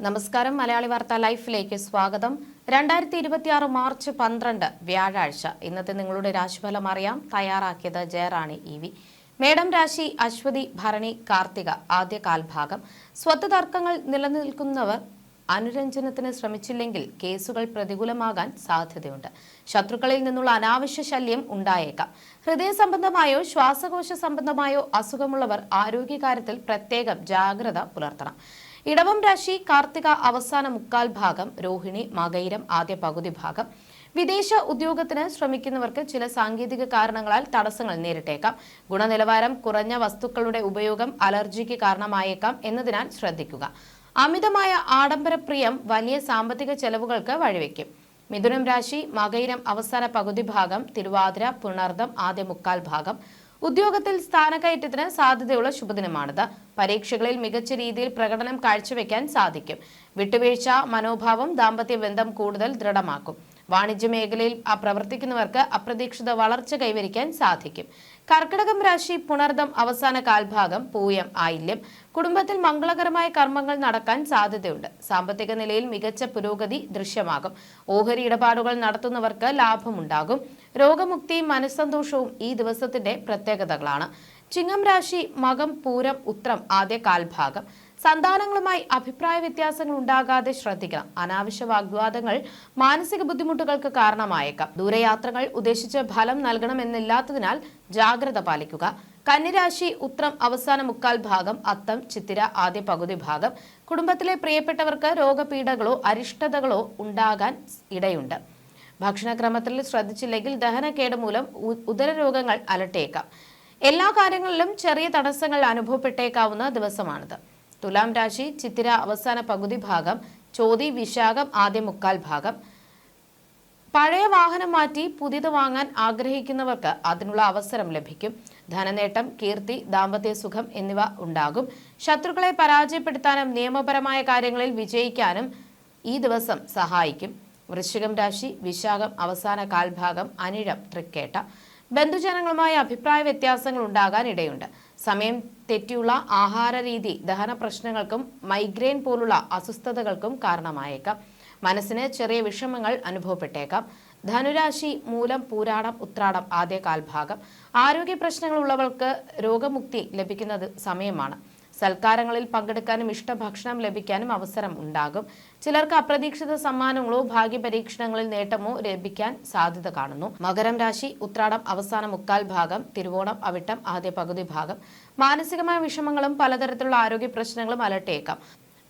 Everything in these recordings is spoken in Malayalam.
നമസ്കാരം. മലയാളി വാർത്ത ലൈഫിലേക്ക് സ്വാഗതം. 2026 മാർച്ച് 12 വ്യാഴാഴ്ച. ഇന്നത്തെ നിങ്ങളുടെ രാശിഫലം അറിയാം. തയ്യാറാക്കിയത് ജയറാണി EV. മേടം രാശി അശ്വതി ഭരണി കാർത്തിക ആദ്യ കാൽഭാഗം. സ്വത്ത് തർക്കങ്ങൾ നിലനിൽക്കുന്നവർ അനുരഞ്ജനത്തിന് ശ്രമിച്ചില്ലെങ്കിൽ കേസുകൾ പ്രതികൂലമാകാൻ സാധ്യതയുണ്ട്. ശത്രുക്കളിൽ നിന്നുള്ള അനാവശ്യ ശല്യം ഉണ്ടായേക്കാം. ഹൃദയ സംബന്ധമായോ ശ്വാസകോശ സംബന്ധമായോ അസുഖമുള്ളവർ ആരോഗ്യകാര്യത്തിൽ പ്രത്യേകം ജാഗ്രത പുലർത്തണം. ഇടവം രാശി കാർത്തിക അവസാന മുക്കാൽ ഭാഗം, രോഹിണി മകയിരം ആദ്യ പകുതി ഭാഗം. വിദേശ ഉദ്യോഗത്തിന് ശ്രമിക്കുന്നവർക്ക് ചില സാങ്കേതിക കാരണങ്ങളാൽ തടസ്സങ്ങൾ നേരിട്ടേക്കാം. ഗുണനിലവാരം കുറഞ്ഞ വസ്തുക്കളുടെ ഉപയോഗം അലർജിക്ക് കാരണമായേക്കാം എന്നതിനാൽ ശ്രദ്ധിക്കുക. അമിതമായ ആഡംബരപ്രിയം വലിയ സാമ്പത്തിക ചെലവുകൾക്ക് വഴിവെക്കും. മിഥുനം രാശി മകയിരം അവസാന പകുതി ഭാഗം, തിരുവാതിര പുണർദം ആദ്യ മുക്കാൽ ഭാഗം. ഉദ്യോഗത്തിൽ സ്ഥാനക്കയറ്റത്തിന് സാധ്യതയുള്ള ശുഭദിനമാണിത്. പരീക്ഷകളിൽ മികച്ച രീതിയിൽ പ്രകടനം കാഴ്ചവെക്കാൻ സാധിക്കും. വിട്ടുവീഴ്ച മനോഭാവം ദാമ്പത്യ ബന്ധം കൂടുതൽ ദൃഢമാക്കും. വാണിജ്യ മേഖലയിൽ പ്രവർത്തിക്കുന്നവർക്ക് അപ്രതീക്ഷിത വളർച്ച കൈവരിക്കാൻ സാധിക്കും. കർക്കിടകം രാശി പുണർദം അവസാന കാൽഭാഗം, പൂയം ആയില്യം. കുടുംബത്തിൽ മംഗളകരമായ കർമ്മങ്ങൾ നടക്കാൻ സാധ്യതയുണ്ട്. സാമ്പത്തിക നിലയിൽ മികച്ച പുരോഗതി ദൃശ്യമാകും. ഓഹരി ഇടപാടുകൾ നടത്തുന്നവർക്ക് ലാഭമുണ്ടാകും. രോഗമുക്തിയും മനസ്സന്തോഷവും ഈ ദിവസത്തിന്റെ പ്രത്യേകതകളാണ്. ചിങ്ങം രാശി മകം പൂരം ഉത്രം ആദ്യ കാൽഭാഗം. സന്താനങ്ങളുമായി അഭിപ്രായ വ്യത്യാസങ്ങൾ ഉണ്ടാകാതെ ശ്രദ്ധിക്കണം. അനാവശ്യ വാഗ്വാദങ്ങൾ മാനസിക ബുദ്ധിമുട്ടുകൾക്ക് കാരണമായേക്കാം. ദൂരയാത്രകൾ ഉദ്ദേശിച്ച് ഫലം നൽകണമെന്നില്ലാത്തതിനാൽ ജാഗ്രത പാലിക്കുക. കന്നിരാശി ഉത്രം അവസാന മുക്കാൽ ഭാഗം, അത്തം ചിത്തിര ആദ്യ പകുതി ഭാഗം. കുടുംബത്തിലെ പ്രിയപ്പെട്ടവർക്ക് രോഗപീഠകളോ അരിഷ്ടതകളോ ഉണ്ടാകാൻ ഇടയുണ്ട്. ഭക്ഷണക്രമത്തിൽ ശ്രദ്ധിച്ചില്ലെങ്കിൽ ദഹനക്കേട് മൂലം ഉദരരോഗങ്ങൾ അലട്ടിയേക്കാം. എല്ലാ കാര്യങ്ങളിലും ചെറിയ തടസ്സങ്ങൾ അനുഭവപ്പെട്ടേക്കാവുന്ന ദിവസമാണിത്. തുലാം രാശി ചിത്തിര അവസാന പകുതി ഭാഗം, ചോതി വിശാഖം ആദ്യ മുക്കാൽ ഭാഗം. പഴയ വാഹനം മാറ്റി പുതിയത് വാങ്ങാൻ ആഗ്രഹിക്കുന്നവർക്ക് അതിനുള്ള അവസരം ലഭിക്കും. ധനനേട്ടം, കീർത്തി, ദാമ്പത്യ സുഖം എന്നിവ ഉണ്ടാകും. ശത്രുക്കളെ പരാജയപ്പെടുത്താനും നിയമപരമായ കാര്യങ്ങളിൽ വിജയിക്കാനും ഈ ദിവസം സഹായിക്കും. വൃശ്ചികം രാശി വിശാഖം അവസാന കാൽഭാഗം, അനിഴം തൃക്കേട്ട. ബന്ധുജനങ്ങളുമായി അഭിപ്രായ വ്യത്യാസങ്ങൾ ഉണ്ടാകാൻ ഇടയുണ്ട്. സമയം തെറ്റിയുള്ള ആഹാര രീതി ദഹന പ്രശ്നങ്ങൾക്കും മൈഗ്രെയിൻ പോലുള്ള അസ്വസ്ഥതകൾക്കും കാരണമായേക്കാം. മനസ്സിന് ചെറിയ വിഷമങ്ങൾ അനുഭവപ്പെട്ടേക്കാം. ധനുരാശി മൂലം പൂരാടം ഉത്രാടം ആദ്യ കാൽഭാഗം. ആരോഗ്യ പ്രശ്നങ്ങളുള്ളവർക്ക് രോഗമുക്തി ലഭിക്കുന്നത് സമയമാണ്. സൽക്കാരങ്ങളിൽ പങ്കെടുക്കാനും ഇഷ്ടഭക്ഷണം ലഭിക്കാനും അവസരം ഉണ്ടാകും. ചിലർക്ക് അപ്രതീക്ഷിത സമ്മാനങ്ങളോ ഭാഗ്യപരീക്ഷണങ്ങളിൽ നേട്ടമോ ലഭിക്കാൻ സാധ്യത കാണുന്നു. മകരം രാശി ഉത്രാടം അവസാന മുക്കാൽ ഭാഗം, തിരുവോണം അവിട്ടം ആദ്യ പകുതി ഭാഗം. മാനസികമായ വിഷമങ്ങളും പലതരത്തിലുള്ള ആരോഗ്യ പ്രശ്നങ്ങളും അലട്ടിയേക്കാം.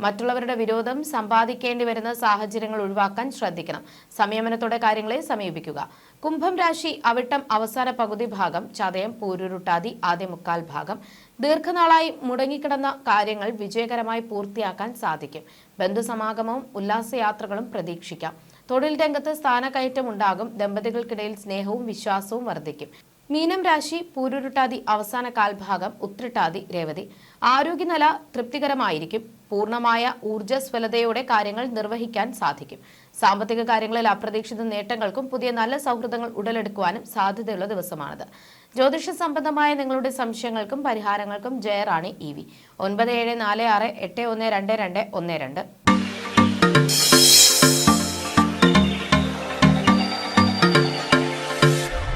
മറ്റുള്ളവരുടെ വിരോധം സമ്പാദിക്കേണ്ടി വരുന്ന സാഹചര്യങ്ങൾ ഒഴിവാക്കാൻ ശ്രദ്ധിക്കണം. സംയമനത്തോടെ കാര്യങ്ങളെ സമീപിക്കുക. കുംഭം രാശി അവിട്ടം അവസാന പകുതി ഭാഗം, ചതയം പൂരുരുട്ടാതി ആദ്യ മുക്കാൽ ഭാഗം. ദീർഘനാളായി മുടങ്ങിക്കിടന്ന കാര്യങ്ങൾ വിജയകരമായി പൂർത്തിയാക്കാൻ സാധിക്കും. ബന്ധുസമാഗമവും ഉല്ലാസയാത്രകളും പ്രതീക്ഷിക്കാം. തൊഴിൽ രംഗത്ത് സ്ഥാനക്കയറ്റം ഉണ്ടാകും. ദമ്പതികൾക്കിടയിൽ സ്നേഹവും വിശ്വാസവും വർദ്ധിക്കും. മീനം രാശി പൂരുരുട്ടാതി അവസാന കാൽഭാഗം, ഉത്രിട്ടാതി രേവതി. ആരോഗ്യനില തൃപ്തികരമായിരിക്കും. പൂർണ്ണമായ ഊർജ്ജസ്വലതയോടെ കാര്യങ്ങൾ നിർവഹിക്കാൻ സാധിക്കും. സാമ്പത്തിക കാര്യങ്ങളിൽ അപ്രതീക്ഷിത നേട്ടങ്ങൾക്കും പുതിയ നല്ല സൗഹൃദങ്ങൾ ഉടലെടുക്കുവാനും സാധ്യതയുള്ള ദിവസമാണിത്. ജ്യോതിഷ സംബന്ധമായ നിങ്ങളുടെ സംശയങ്ങൾക്കും പരിഹാരങ്ങൾക്കും ജയറാണി EV 9746812212.